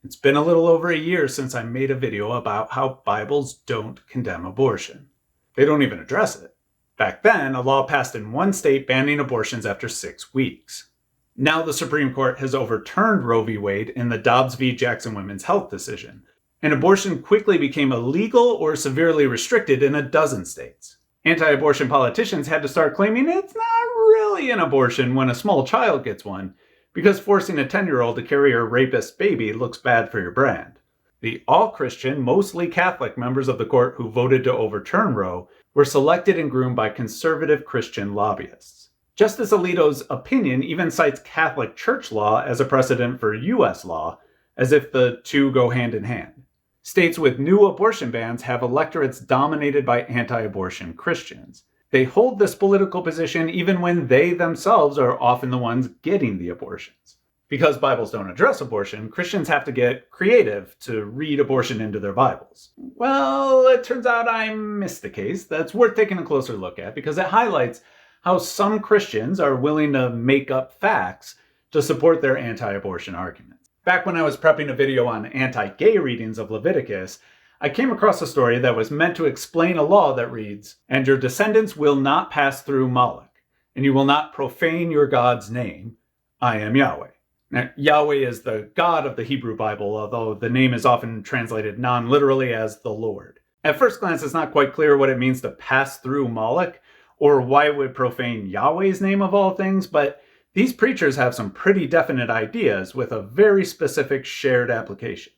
It's been a little over a year since I made a video about how Bibles don't condemn abortion. They don't even address it. Back then, a law passed in one state banning abortions after 6 weeks. Now the Supreme Court has overturned Roe v. Wade in the Dobbs v. Jackson Women's Health decision, and abortion quickly became illegal or severely restricted in a dozen states. Anti-abortion politicians had to start claiming it's not really an abortion when a small child gets one, because forcing a 10-year-old to carry her rapist baby looks bad for your brand. The all-Christian, mostly Catholic members of the court who voted to overturn Roe were selected and groomed by conservative Christian lobbyists. Justice Alito's opinion even cites Catholic Church law as a precedent for U.S. law, as if the two go hand in hand. States with new abortion bans have electorates dominated by anti-abortion Christians. They hold this political position even when they themselves are often the ones getting the abortions. Because Bibles don't address abortion, Christians have to get creative to read abortion into their Bibles. Well, it turns out I missed the case. That's worth taking a closer look at because it highlights how some Christians are willing to make up facts to support their anti-abortion arguments. Back when I was prepping a video on anti-gay readings of Leviticus, I came across a story that was meant to explain a law that reads, "And your descendants will not pass through Moloch, and you will not profane your God's name. I am Yahweh." Now, Yahweh is the God of the Hebrew Bible, although the name is often translated non-literally as the Lord. At first glance, it's not quite clear what it means to pass through Moloch, or why it would profane Yahweh's name of all things, but these preachers have some pretty definite ideas with a very specific shared application.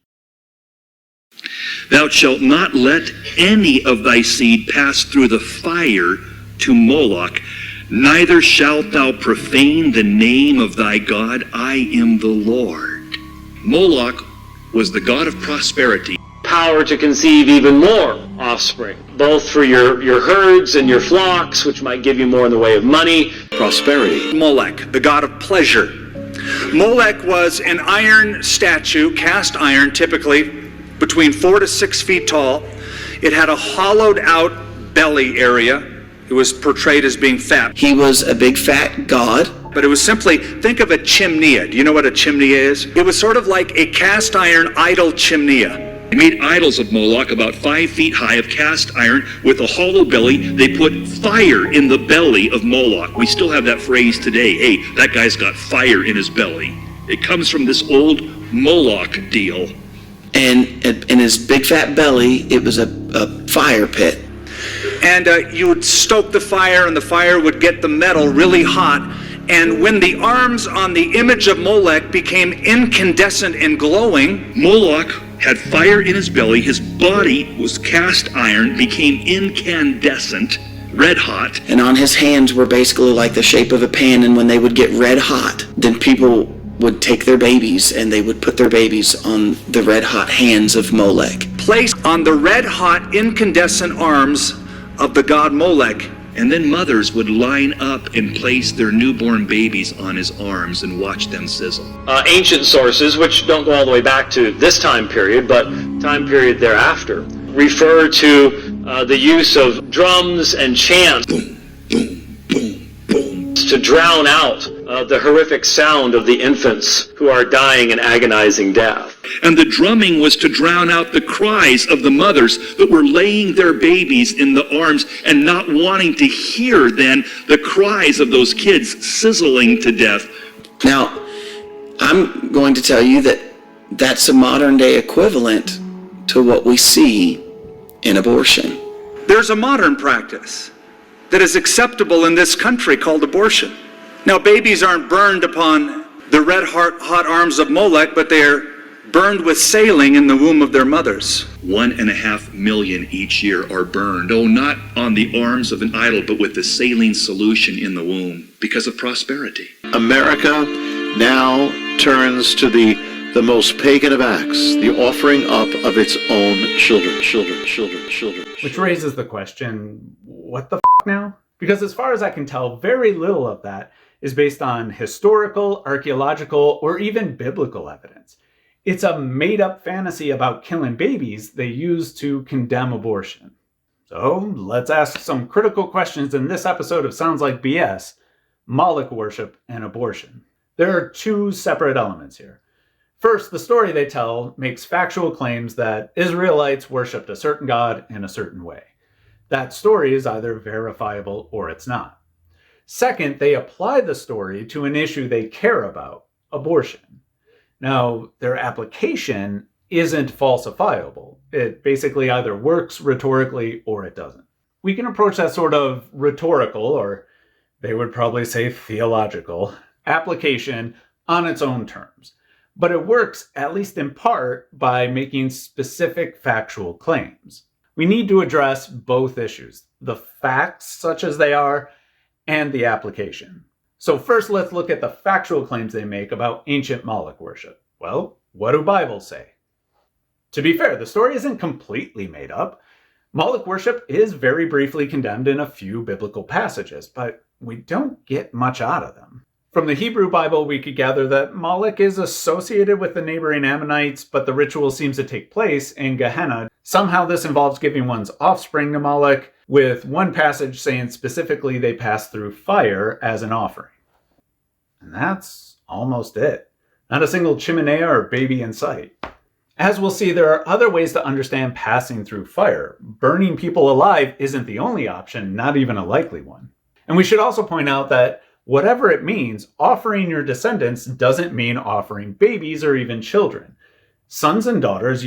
Thou shalt not let any of thy seed pass through the fire to Moloch, neither shalt thou profane the name of thy God. I am the Lord. Moloch was the god of prosperity. Power to conceive even more offspring, both for your herds and your flocks, which might give you more in the way of money. Prosperity. Molech, the god of pleasure. Molech was an iron statue, cast iron, typically between 4 to 6 feet tall. It had a hollowed out belly area. It was portrayed as being fat. He was a big fat god. But it was simply, think of a chimney. Do you know what a chimney is? It was sort of like a cast iron idol chimney. They made idols of Moloch about 5 feet high of cast iron with a hollow belly. They put fire in the belly of Moloch. We still have that phrase today. Hey, that guy's got fire in his belly. It comes from this old Moloch deal. And in his big fat belly, it was a fire pit. And you would stoke the fire, and the fire would get the metal really hot. And when the arms on the image of Molech became incandescent and glowing, Moloch had fire in his belly. His body was cast iron, became incandescent, red hot. And on his hands were basically like the shape of a pan. And when they would get red hot, then people would take their babies and they would put their babies on the red hot hands of Molech. Placed on the red hot incandescent arms of the god Molech. And then mothers would line up and place their newborn babies on his arms and watch them sizzle. Ancient sources, which don't go all the way back to this time period, but time period thereafter, refer to the use of drums and chants to drown out the horrific sound of the infants who are dying an agonizing death. And the drumming was to drown out the cries of the mothers that were laying their babies in the arms and not wanting to hear then the cries of those kids sizzling to death. Now, I'm going to tell you that that's a modern day equivalent to what we see in abortion. There's a modern practice that is acceptable in this country called abortion. Now, babies aren't burned upon the red hot arms of Molech, but they're burned with saline in the womb of their mothers. 1.5 million each year are burned. Oh, not on the arms of an idol, but with the saline solution in the womb because of prosperity. America now turns to the most pagan of acts, the offering up of its own children. Which raises the question, what the now? Because as far as I can tell, very little of that is based on historical, archaeological, or even biblical evidence. It's a made-up fantasy about killing babies they use to condemn abortion. So let's ask some critical questions in this episode of Sounds Like BS, Moloch worship and abortion. There are two separate elements here. First, the story they tell makes factual claims that Israelites worshipped a certain god in a certain way. That story is either verifiable or it's not. Second, they apply the story to an issue they care about, abortion. Now, their application isn't falsifiable. It basically either works rhetorically or it doesn't. We can approach that sort of rhetorical, or they would probably say theological, application on its own terms. But it works, at least in part, by making specific factual claims. We need to address both issues, the facts such as they are, and the application. So first, let's look at the factual claims they make about ancient Moloch worship. Well, what do Bibles say? To be fair, the story isn't completely made up. Moloch worship is very briefly condemned in a few biblical passages, but we don't get much out of them. From the Hebrew Bible, we could gather that Moloch is associated with the neighboring Ammonites, but the ritual seems to take place in Gehenna. Somehow this involves giving one's offspring to Moloch, with one passage saying specifically they pass through fire as an offering. And that's almost it. Not a single chimenea or baby in sight. As we'll see, there are other ways to understand passing through fire. Burning people alive isn't the only option, not even a likely one. And we should also point out that whatever it means, offering your descendants doesn't mean offering babies or even children. Sons and daughters,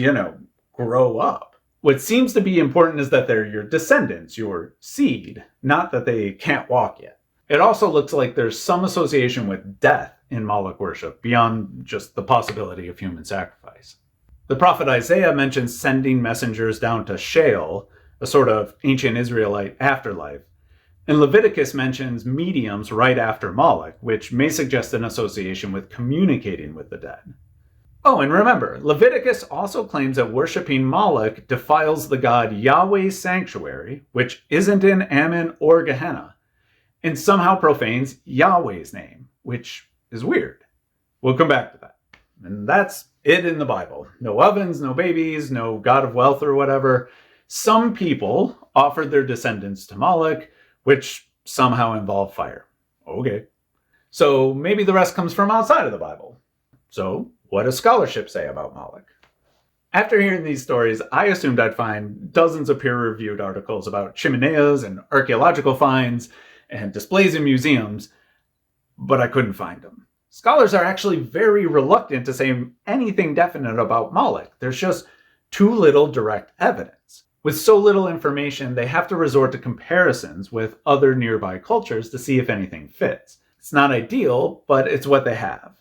grow up. What seems to be important is that they're your descendants, your seed, not that they can't walk yet. It also looks like there's some association with death in Moloch worship, beyond just the possibility of human sacrifice. The prophet Isaiah mentions sending messengers down to Sheol, a sort of ancient Israelite afterlife. And Leviticus mentions mediums right after Moloch, which may suggest an association with communicating with the dead. Oh, and remember, Leviticus also claims that worshiping Moloch defiles the god Yahweh's sanctuary, which isn't in Ammon or Gehenna, and somehow profanes Yahweh's name, which is weird. We'll come back to that. And that's it in the Bible. No ovens, no babies, no god of wealth or whatever. Some people offered their descendants to Moloch, which somehow involved fire. Okay. So maybe the rest comes from outside of the Bible. So what does scholarship say about Moloch? After hearing these stories, I assumed I'd find dozens of peer-reviewed articles about chimeneas and archaeological finds and displays in museums, but I couldn't find them. Scholars are actually very reluctant to say anything definite about Moloch. There's just too little direct evidence. With so little information, they have to resort to comparisons with other nearby cultures to see if anything fits. It's not ideal, but it's what they have.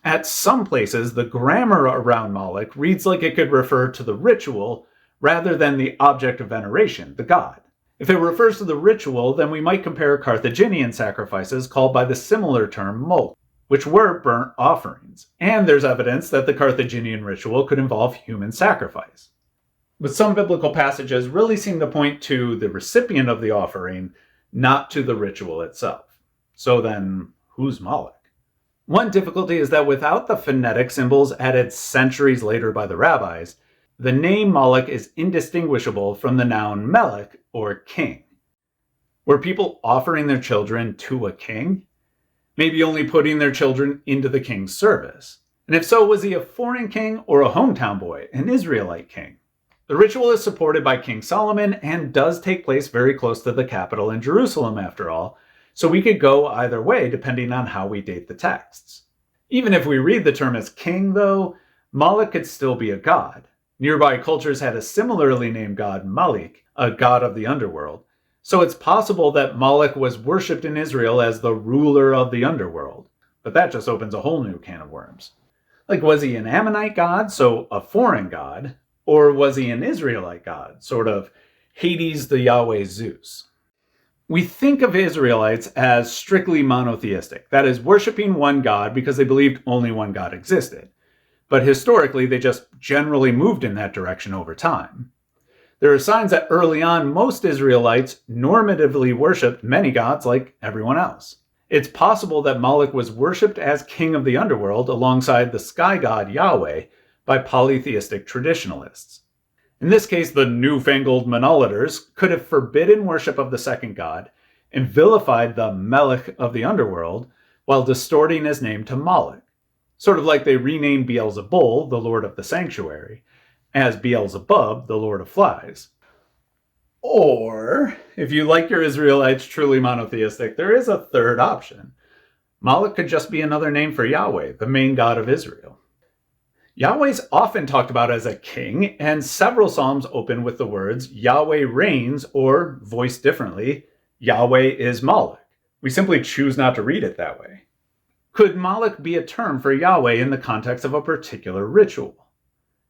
At some places, the grammar around Moloch reads like it could refer to the ritual rather than the object of veneration, the god. If it refers to the ritual, then we might compare Carthaginian sacrifices called by the similar term Molech, which were burnt offerings. And there's evidence that the Carthaginian ritual could involve human sacrifice. But some biblical passages really seem to point to the recipient of the offering, not to the ritual itself. So then, who's Moloch? One difficulty is that without the phonetic symbols added centuries later by the rabbis, the name Moloch is indistinguishable from the noun melech, or king. Were people offering their children to a king? Maybe only putting their children into the king's service. And if so, was he a foreign king or a hometown boy, an Israelite king? The ritual is supported by King Solomon and does take place very close to the capital in Jerusalem, after all, so we could go either way depending on how we date the texts. Even if we read the term as king, though, Moloch could still be a god. Nearby cultures had a similarly named god, Molech, a god of the underworld, so it's possible that Moloch was worshipped in Israel as the ruler of the underworld. But that just opens a whole new can of worms. Like, was he an Ammonite god, so a foreign god? Or was he an Israelite god, sort of Hades the Yahweh Zeus? We think of Israelites as strictly monotheistic, that is, worshiping one god because they believed only one god existed. But historically, they just generally moved in that direction over time. There are signs that early on, most Israelites normatively worshipped many gods like everyone else. It's possible that Moloch was worshipped as king of the underworld alongside the sky god Yahweh by polytheistic traditionalists. In this case, the newfangled monolators could have forbidden worship of the second god and vilified the Melech of the underworld while distorting his name to Molech. Sort of like they renamed Beelzebul, the lord of the sanctuary, as Beelzebub, the lord of flies. Or, if you like your Israelites truly monotheistic, there is a third option. Moloch could just be another name for Yahweh, the main God of Israel. Yahweh's often talked about as a king, and several psalms open with the words, Yahweh reigns, or, voiced differently, Yahweh is Moloch. We simply choose not to read it that way. Could Moloch be a term for Yahweh in the context of a particular ritual?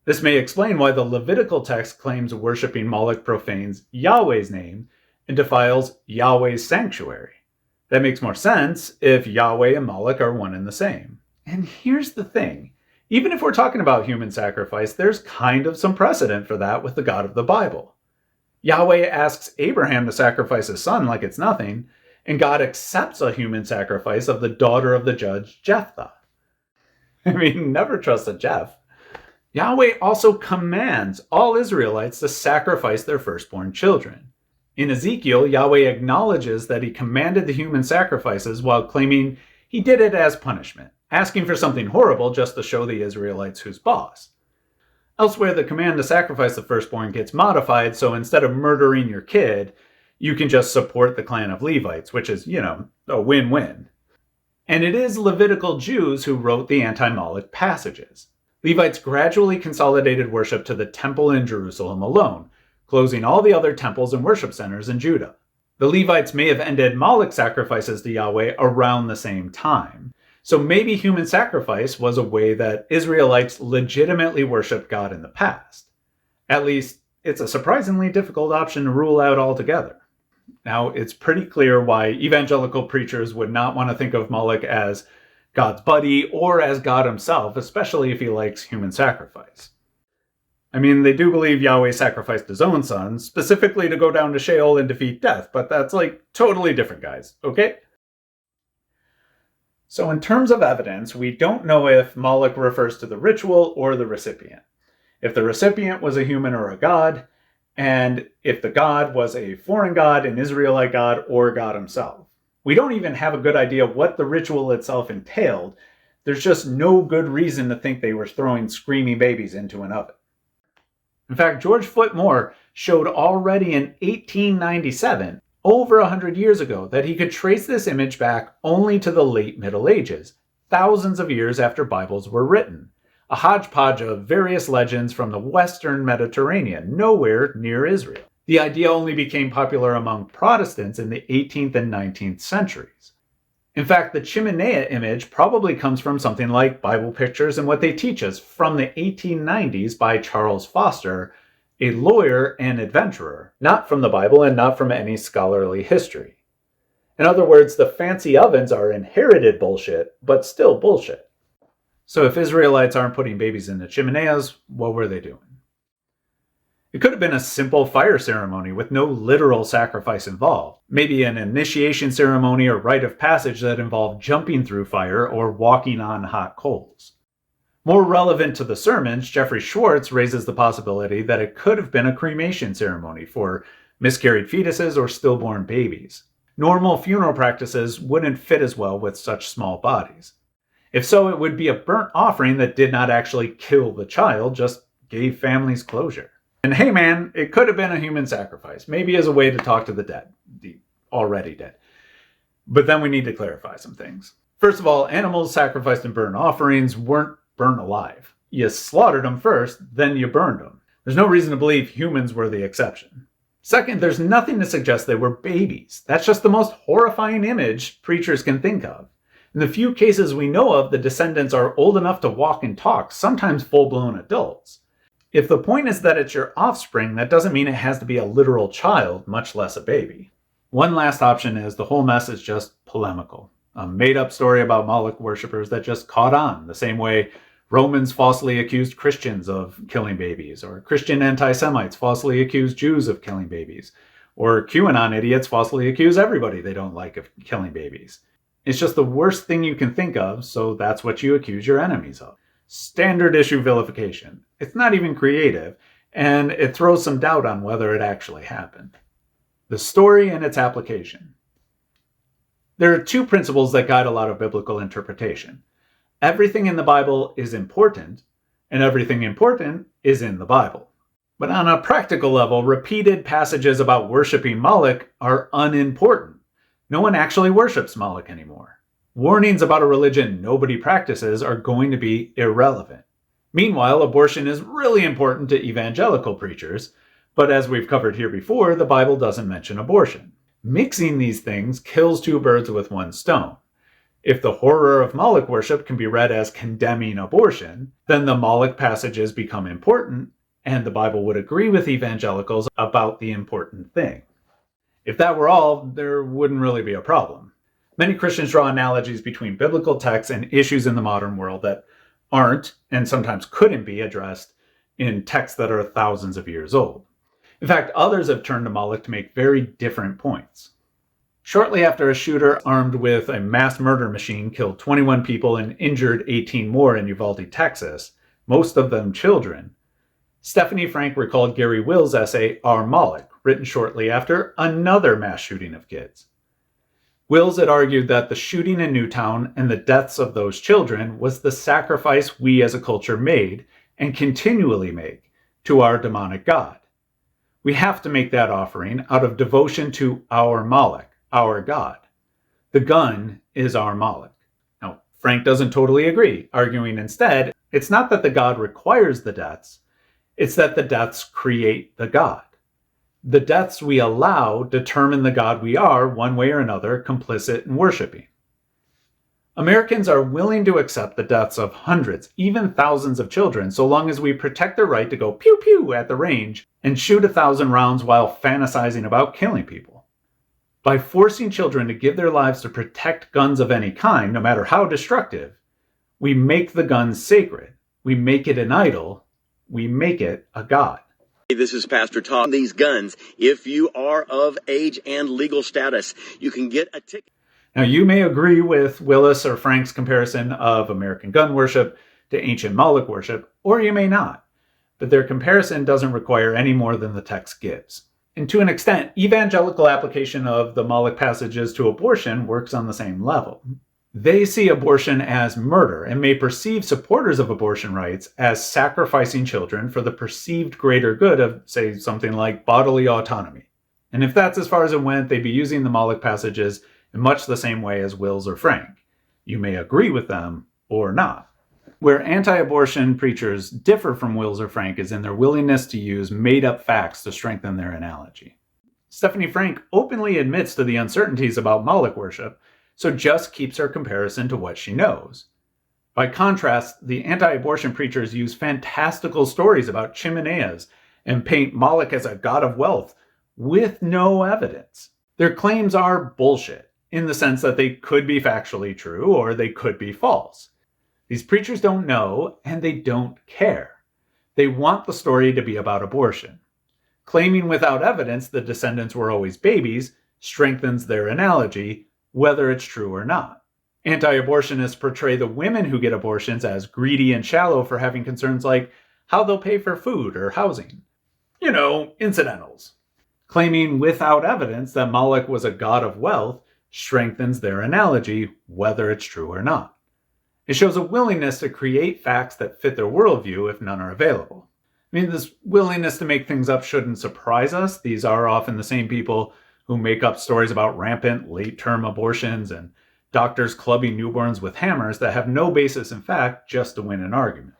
This may explain why the Levitical text claims worshipping Moloch profanes Yahweh's name and defiles Yahweh's sanctuary. That makes more sense if Yahweh and Moloch are one and the same. And here's the thing. Even if we're talking about human sacrifice, there's kind of some precedent for that with the God of the Bible. Yahweh asks Abraham to sacrifice his son like it's nothing, and God accepts a human sacrifice of the daughter of the judge Jephthah. I mean, never trust a Jeff. Yahweh also commands all Israelites to sacrifice their firstborn children. In Ezekiel, Yahweh acknowledges that he commanded the human sacrifices while claiming he did it as punishment, asking for something horrible just to show the Israelites who's boss. Elsewhere, the command to sacrifice the firstborn gets modified, so instead of murdering your kid, you can just support the clan of Levites, which is, a win-win. And it is Levitical Jews who wrote the anti-Moloch passages. Levites gradually consolidated worship to the temple in Jerusalem alone, closing all the other temples and worship centers in Judah. The Levites may have ended Moloch sacrifices to Yahweh around the same time. So maybe human sacrifice was a way that Israelites legitimately worshiped God in the past. At least, it's a surprisingly difficult option to rule out altogether. Now, it's pretty clear why evangelical preachers would not want to think of Moloch as God's buddy or as God himself, especially if he likes human sacrifice. I mean, they do believe Yahweh sacrificed his own son, specifically to go down to Sheol and defeat death, but that's totally different, guys, okay? So in terms of evidence, we don't know if Moloch refers to the ritual or the recipient. If the recipient was a human or a god, and if the god was a foreign god, an Israelite god, or God himself. We don't even have a good idea what the ritual itself entailed. There's just no good reason to think they were throwing screaming babies into an oven. In fact, George Foot Moore showed already in 1897, over 100 years ago, that he could trace this image back only to the late Middle Ages, thousands of years after Bibles were written. A hodgepodge of various legends from the Western Mediterranean, nowhere near Israel. The idea only became popular among Protestants in the 18th and 19th centuries. In fact, the chimenea image probably comes from something like Bible pictures and what they teach us from the 1890s by Charles Foster, a lawyer and adventurer, not from the Bible and not from any scholarly history. In other words, the fancy ovens are inherited bullshit, but still bullshit. So if Israelites aren't putting babies in the chimeneas, what were they doing? It could have been a simple fire ceremony with no literal sacrifice involved. Maybe an initiation ceremony or rite of passage that involved jumping through fire or walking on hot coals. More relevant to the sermons, Jeffrey Schwartz raises the possibility that it could have been a cremation ceremony for miscarried fetuses or stillborn babies. Normal funeral practices wouldn't fit as well with such small bodies. If so, it would be a burnt offering that did not actually kill the child, just gave families closure. And hey man, it could have been a human sacrifice, maybe as a way to talk to the dead, the already dead. But then we need to clarify some things. First of all, animals sacrificed in burnt offerings weren't burnt alive. You slaughtered them first, then you burned them. There's no reason to believe humans were the exception. Second, there's nothing to suggest they were babies. That's just the most horrifying image preachers can think of. In the few cases we know of, the descendants are old enough to walk and talk, sometimes full-blown adults. If the point is that it's your offspring, that doesn't mean it has to be a literal child, much less a baby. One last option is the whole mess is just polemical. A made-up story about Moloch worshippers that just caught on, the same way Romans falsely accused Christians of killing babies, or Christian anti-Semites falsely accused Jews of killing babies, or QAnon idiots falsely accuse everybody they don't like of killing babies. It's just the worst thing you can think of, so that's what you accuse your enemies of. Standard issue vilification. It's not even creative, and it throws some doubt on whether it actually happened. The story and its application. There are two principles that guide a lot of biblical interpretation: Everything in the Bible is important, and everything important is in the Bible. But on a practical level, repeated passages about worshiping Moloch are unimportant. No one actually worships Moloch anymore. Warnings about a religion nobody practices are going to be irrelevant. Meanwhile, abortion is really important to evangelical preachers, but as we've covered here before, the Bible doesn't mention abortion. Mixing these things kills two birds with one stone. If the horror of Moloch worship can be read as condemning abortion, then the Moloch passages become important, and the Bible would agree with evangelicals about the important thing. If that were all, there wouldn't really be a problem. Many Christians draw analogies between biblical texts and issues in the modern world that aren't, and sometimes couldn't be, addressed in texts that are thousands of years old. In fact, others have turned to Moloch to make very different points. Shortly after a shooter armed with a mass murder machine killed 21 people and injured 18 more in Uvalde, Texas, most of them children, Stephanie Frank recalled Gary Will's essay, Our Moloch, written shortly after another mass shooting of kids. Wills had argued that the shooting in Newtown and the deaths of those children was the sacrifice we as a culture made and continually make to our demonic God. We have to make that offering out of devotion to our Moloch, our God. The gun is our Moloch. Now, Frank doesn't totally agree, arguing instead, it's not that the God requires the deaths, it's that the deaths create the God. The deaths we allow determine the God we are, one way or another, complicit in worshiping. Americans are willing to accept the deaths of hundreds, even thousands of children, so long as we protect their right to go pew-pew at the range and shoot 1,000 rounds while fantasizing about killing people. By forcing children to give their lives to protect guns of any kind, no matter how destructive, we make the gun sacred. We make it an idol. We make it a God. This is Pastor Tom. These guns, if you are of age and legal status, you can get a ticket. Now, you may agree with Willis or Frank's comparison of American gun worship to ancient Moloch worship, or you may not. But their comparison doesn't require any more than the text gives. And to an extent, evangelical application of the Moloch passages to abortion works on the same level. They see abortion as murder and may perceive supporters of abortion rights as sacrificing children for the perceived greater good of, say, something like bodily autonomy. And if that's as far as it went, they'd be using the Moloch passages in much the same way as Wills or Frank. You may agree with them or not. Where anti-abortion preachers differ from Wills or Frank is in their willingness to use made-up facts to strengthen their analogy. Stephanie Frank openly admits to the uncertainties about Moloch worship, so just keeps her comparison to what she knows. By contrast, the anti-abortion preachers use fantastical stories about chimeneas and paint Moloch as a god of wealth with no evidence. Their claims are bullshit, in the sense that they could be factually true or they could be false. These preachers don't know, and they don't care. They want the story to be about abortion. Claiming without evidence the descendants were always babies strengthens their analogy, whether it's true or not. Anti-abortionists portray the women who get abortions as greedy and shallow for having concerns like how they'll pay for food or housing. You know, incidentals. Claiming without evidence that Moloch was a god of wealth strengthens their analogy, whether it's true or not. It shows a willingness to create facts that fit their worldview if none are available. I mean, this willingness to make things up shouldn't surprise us. These are often the same people who make up stories about rampant late-term abortions and doctors clubbing newborns with hammers that have no basis in fact just to win an argument.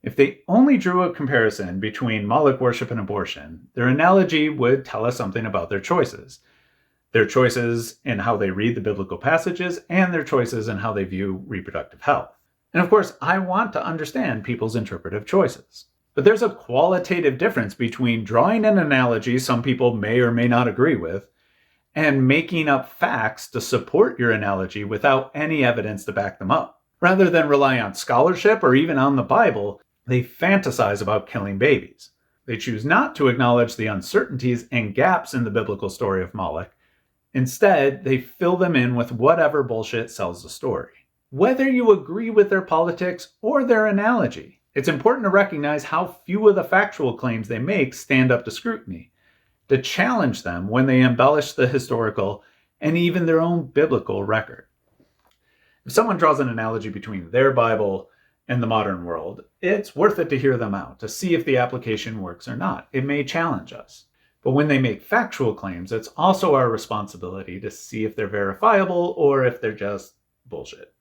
If they only drew a comparison between Moloch worship and abortion, their analogy would tell us something about their choices. Their choices in how they read the biblical passages and their choices in how they view reproductive health. And of course, I want to understand people's interpretive choices. But there's a qualitative difference between drawing an analogy some people may or may not agree with and making up facts to support your analogy without any evidence to back them up. Rather than rely on scholarship or even on the Bible, they fantasize about killing babies. They choose not to acknowledge the uncertainties and gaps in the biblical story of Moloch. Instead, they fill them in with whatever bullshit sells the story. Whether you agree with their politics or their analogy, it's important to recognize how few of the factual claims they make stand up to scrutiny, to challenge them when they embellish the historical and even their own biblical record. If someone draws an analogy between their Bible and the modern world, it's worth it to hear them out, to see if the application works or not. It may challenge us. But when they make factual claims, it's also our responsibility to see if they're verifiable or if they're just bullshit.